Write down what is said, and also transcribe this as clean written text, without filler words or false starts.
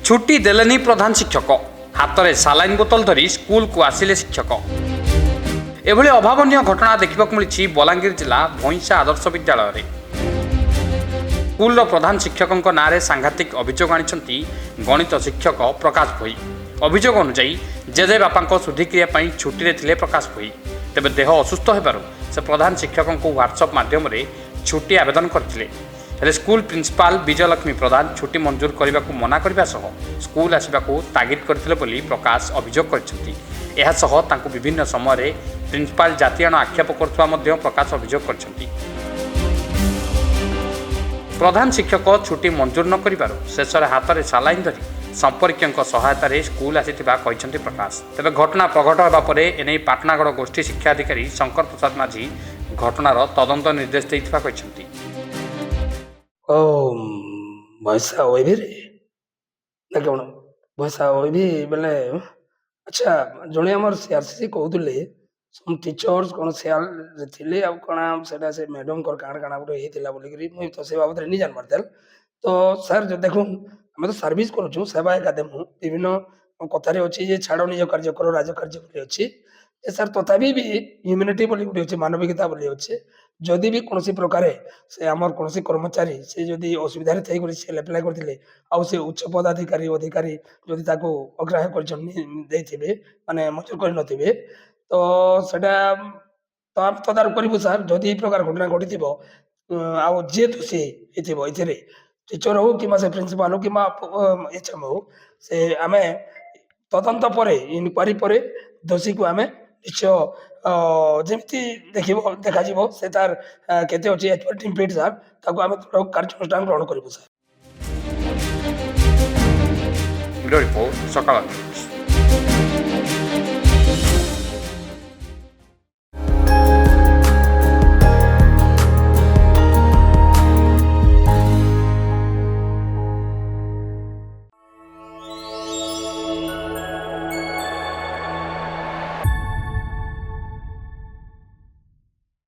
छुट्टी देलेनी प्रधान शिक्षक हाथ में सालाइन बोतल धरी स्कूल को आसिले शिक्षक। एभली अभावन घटना देखा मिली बलांगीर जिला भईसा आदर्श विद्यालय रे। स्कूल प्रधान शिक्षकों नाँ में सांघातिक अभियोग आनी गणित शिक्षक प्रकाश भोई। अभियोग अनुजाई जेजे बापा शुद्धिक्रिया छुट्टी थे प्रकाश भोई। तेज देह असुस्थ होबार से प्रधान शिक्षकों को व्हाट्सएप माध्यम छुट्टी आवेदन करते। हेले स्कूल प्रिंसिपाल विजयलक्ष्मी प्रधान छुट्टी मंजूर करने को मना करने सह स्कूल आसवा तागिद करते प्रकाश अभियोग कर विभिन्न समय प्रिंसिपाल जातियाण आक्षेप कर प्रकाश अभियोग कर प्रधान शिक्षक छुट्टी मंजूर न कर शेष हाथ में सालाइन धरी संपर्क सहायतार स्कूल आसीथिबा कहते प्रकाश। तेज घटना प्रघट होगा पर एने पाटनागढ़ गोष्ठी शिक्षा अधिकारी शंकर प्रसाद माझी घटनार तदंत निर्देश देइथिबा कहते। भैसा ओइबी रे ना कौन भैसा ओइबी बेले अच्छा जड़े आम सीआरसी कहते सम टीचर्स कौन सियाल थे आ कौन से मैडम को काण काण गोटे होता बोलिक मुझे तो से बाबद नहीं जान पार्थ तो सर जो देखो आम तो सर्विस करुँ सेवा एका देमु विभिन्न कथार अच्छी छाड़ निज कार्य कर राज कार्य अच्छी सर तथापि भी ह्यूमानिटी बोली गोटे अच्छे मानविकता बोली अच्छे जदि भी कौन प्रकार से आमर कौन कर्मचारी से जदि असुविधा थी से एप्लाय करते आउ से उच्च पदाधिकारी अधिकारी जदि अग्राह्य कर माने मंजूर कर तो सेटा तो आम तदारख करूँ सर जदि प्रकार घटना घटी आउ जी दोषी होते टीचर हो कि से प्रिंसिपाल हो कि एचएम हो से आम तदंत पर इनक्वारी पर दोषी को आम निश्चय जमी देखा से तार केते अच्छे टीमफिट सर ताको आम कार्यानुष्ठान ग्रहण करूँ सर। रिपोर्ट सकाळ।